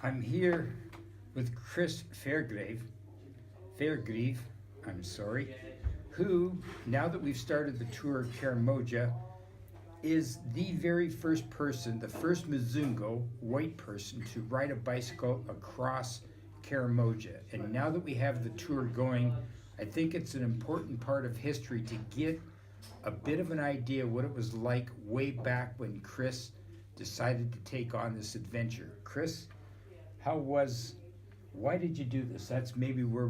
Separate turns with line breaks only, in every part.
I'm here with Chris Fairgrieve, I'm sorry, who, now that we've started the tour of Karamoja, is the very first person, the first Mzungu white person to ride a bicycle across Karamoja. And now that we have the tour going, I think it's an important part of history to get a bit of an idea what it was like way back when Chris decided to take on this adventure. Chris, why did you do this? That's maybe where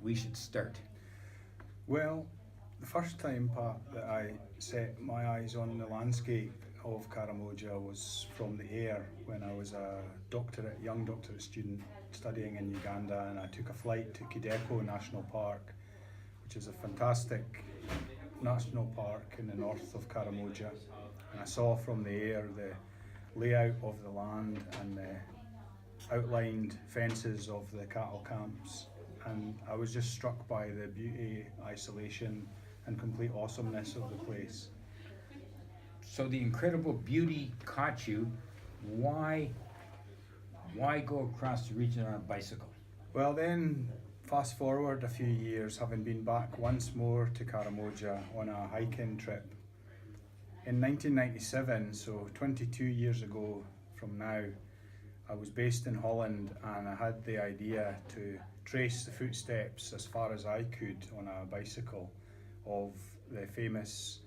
we should start.
Well, the first time, Pat, that I set my eyes on the landscape of Karamoja was from the air when I was a young doctorate student studying in Uganda, and I took a flight to Kidepo National Park, which is a fantastic national park in the north of Karamoja. And I saw from the air the layout of the land and the outlined fences of the cattle camps, and I was just struck by the beauty, isolation and complete awesomeness of the place.
So the incredible beauty caught you. Why go across the region on a bicycle?
Well, then fast forward a few years, having been back once more to Karamoja on a hiking trip. In 1997, so 22 years ago from now, I was based in Holland, and I had the idea to trace the footsteps as far as I could on a bicycle of the famous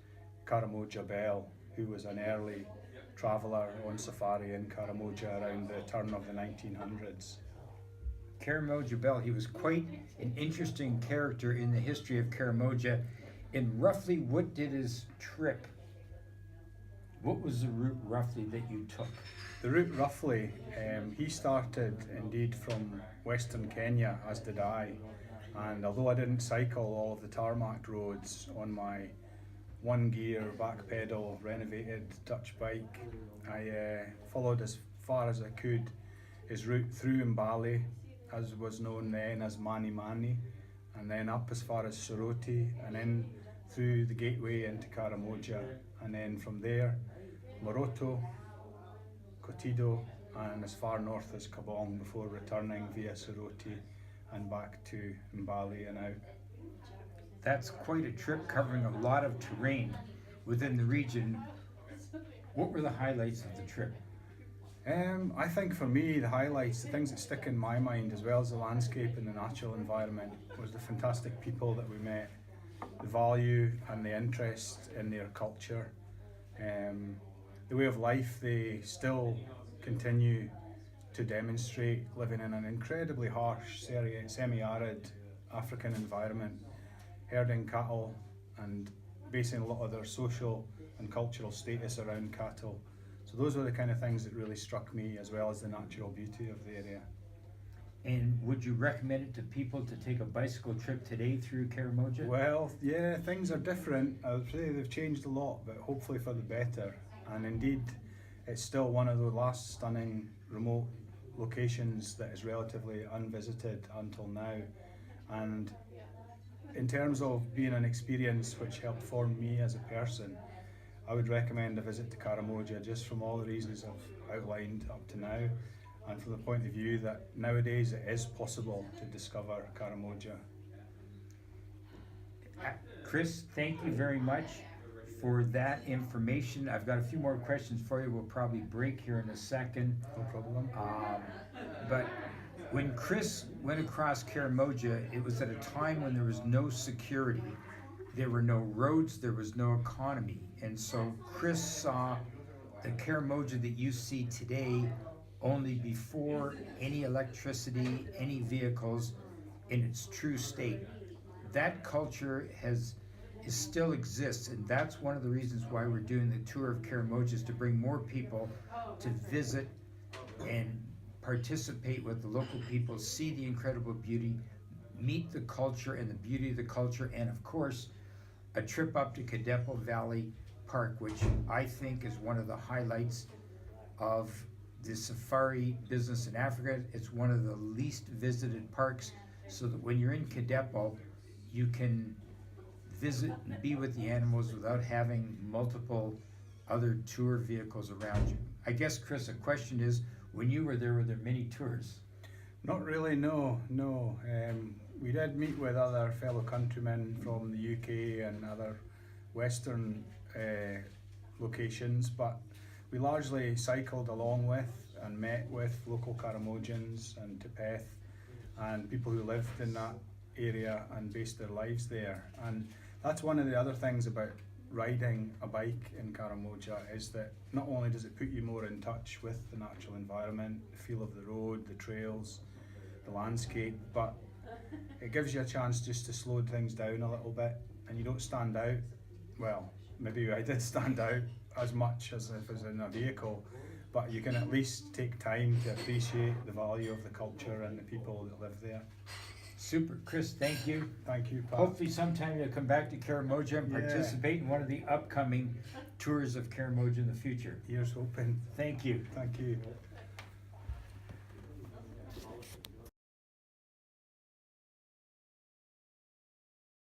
Karamoja Bell, who was an early traveller on safari in Karamoja around the turn of the 1900s.
Karamoja Bell, he was quite an interesting character in the history of Karamoja. And roughly, what did his trip? What was the route roughly that you took?
The route roughly, he started indeed from Western Kenya, as did I. And although I didn't cycle all of the tarmac roads on my one gear back pedal renovated Dutch bike, I followed as far as I could his route through Mbale, as was known then as Mani Mani, and then up as far as Soroti, and then through the gateway into Karamoja, and then from there Moroto, Kotido, and as far north as Kabong before returning via Soroti and back to Mbale and out.
That's quite a trip covering a lot of terrain within the region. What were the highlights of the trip?
I think for me the highlights, the things that stick in my mind, as well as the landscape and the natural environment, was the fantastic people that we met, the value and the interest in their culture, the way of life they still continue to demonstrate, living in an incredibly harsh, semi-arid African environment, herding cattle and basing a lot of their social and cultural status around cattle. So those were the kind of things that really struck me, as well as the natural beauty of the area.
And would you recommend it to people to take a bicycle trip today through Karamoja?
Well, yeah, things are different. I would say they've changed a lot, but hopefully for the better. And indeed, it's still one of the last stunning remote locations that is relatively unvisited until now. And in terms of being an experience which helped form me as a person, I would recommend a visit to Karamoja, just from all the reasons I've outlined up to now, and from the point of view that nowadays it is possible to discover Karamoja.
Chris, thank you very much for that information. I've got a few more questions for you. We'll probably break here in a second.
No problem.
But when Chris went across Karamoja, it was at a time when there was no security. There were no roads, there was no economy. And so Chris saw the Karamoja that you see today only before any electricity, any vehicles, in its true state. That culture still exists, and that's one of the reasons why we're doing the tour of Karamoja, is to bring more people to visit and participate with the local people, see the incredible beauty, meet the culture and the beauty of the culture, and of course, a trip up to Kidepo Valley Park, which I think is one of the highlights of the safari business in Africa. It's one of the least visited parks, so that when you're in Kidepo, you can visit and be with the animals without having multiple other tour vehicles around you. I guess, Chris, the question is, when you were there many tours?
Not really, no. We did meet with other fellow countrymen from the UK and other Western locations, but we largely cycled along with and met with local Karamojans and Tepeth and people who lived in that area and based their lives there. And that's one of the other things about riding a bike in Karamoja, is that not only does it put you more in touch with the natural environment, the feel of the road, the trails, the landscape, but it gives you a chance just to slow things down a little bit, and you don't stand out. Well, maybe I did stand out as much as if I was in a vehicle, but you can at least take time to appreciate the value of the culture and the people that live there.
Super. Chris, thank you.
Thank you, Pat.
Hopefully sometime you'll come back to Karamoja and
Yeah.
participate in one of the upcoming tours of Karamoja in the future.
Here's hoping.
Thank you.
Thank you.